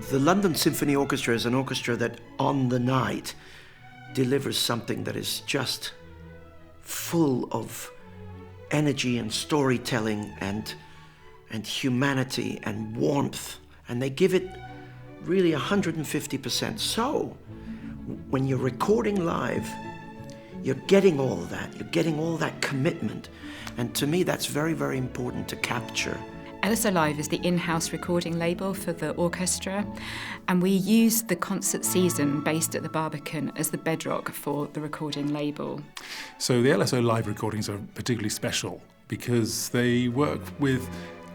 The London Symphony Orchestra is an orchestra that on the night delivers something that is just full of energy and storytelling and humanity and warmth, and they give it really 150%. So when you're recording live, you're getting all of that. You're getting all that commitment. And to me, that's very, very important to capture. LSO Live is the in-house recording label for the orchestra, and we use the concert season based at the Barbican as the bedrock for the recording label. So the LSO Live recordings are particularly special because they work with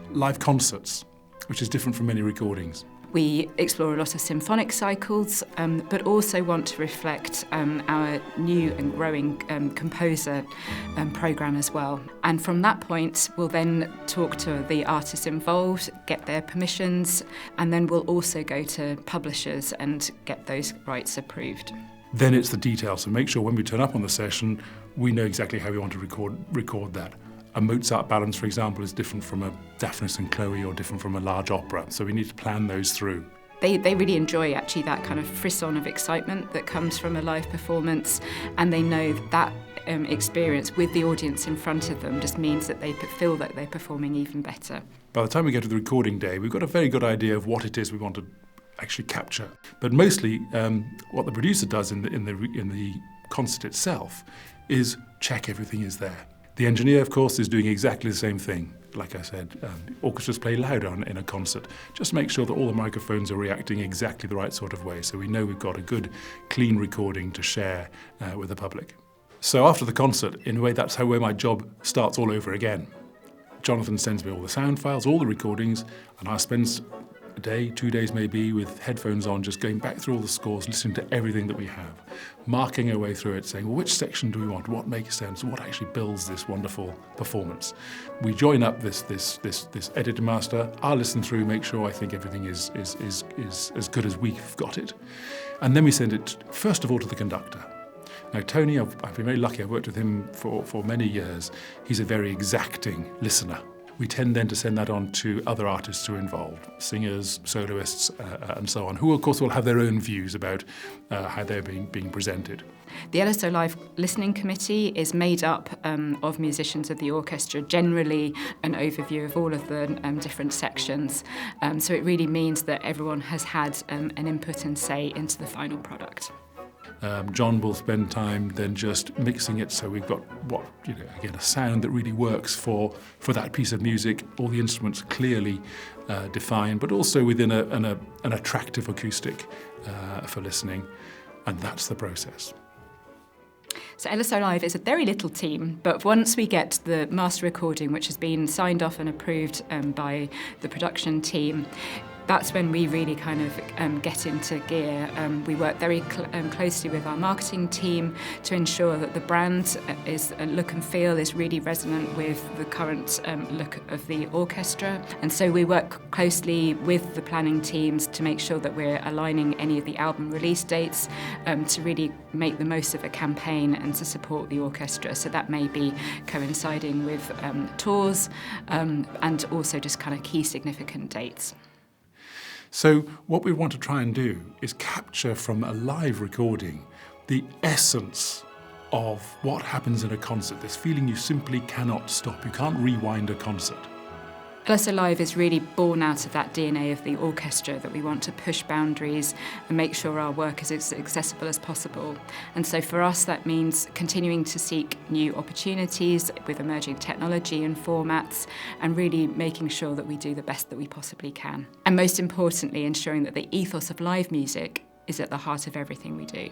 live concerts, which is different from many recordings. We explore a lot of symphonic cycles, but also want to reflect our new and growing composer programme as well. And from that point, we'll then talk to the artists involved, get their permissions, and then we'll also go to publishers and get those rights approved. Then it's the details, so make sure when we turn up on the session, we know exactly how we want to record that. A Mozart balance, for example, is different from a Daphnis and Chloe or different from a large opera, so we need to plan those through. They really enjoy actually that kind of frisson of excitement that comes from a live performance, and they know that experience with the audience in front of them just means that they feel that they're performing even better. By the time we get to the recording day, we've got a very good idea of what it is we want to actually capture. But mostly what the producer does in the concert itself is check everything is there. The engineer, of course, is doing exactly the same thing. Like I said, orchestras play louder in a concert. Just make sure that all the microphones are reacting exactly the right sort of way, so we know we've got a good, clean recording to share with the public. So after the concert, in a way, that's where my job starts all over again. Jonathan sends me all the sound files, all the recordings, and I spend a day, 2 days maybe, with headphones on, just going back through all the scores, listening to everything that we have, marking our way through it, saying, well, which section do we want? What makes sense? What actually builds this wonderful performance? We join up this editor master. I'll listen through, make sure I think everything is as good as we've got it. And then we send it, first of all, to the conductor. Now, Tony, I've been very lucky. I've worked with him for many years. He's a very exacting listener. We tend then to send that on to other artists who are involved, singers, soloists, and so on, who of course will have their own views about how they're being presented. The LSO Live Listening Committee is made up of musicians of the orchestra, generally an overview of all of the different sections. So it really means that everyone has had an input and say into the final product. John will spend time then just mixing it so we've got a sound that really works for that piece of music, all the instruments clearly defined, but also within an attractive acoustic for listening, and that's the process. So LSO Live is a very little team, but once we get the master recording, which has been signed off and approved by the production team, that's when we really kind of get into gear. We work very closely with our marketing team to ensure that the brand look and feel is really resonant with the current look of the orchestra. And so we work closely with the planning teams to make sure that we're aligning any of the album release dates to really make the most of a campaign and to support the orchestra. So that may be coinciding with tours and also just kind of key significant dates. So what we want to try and do is capture from a live recording the essence of what happens in a concert, this feeling you simply cannot stop. You can't rewind a concert. LSO Live is really born out of that DNA of the orchestra, that we want to push boundaries and make sure our work is as accessible as possible. And so for us that means continuing to seek new opportunities with emerging technology and formats, and really making sure that we do the best that we possibly can. And most importantly, ensuring that the ethos of live music is at the heart of everything we do.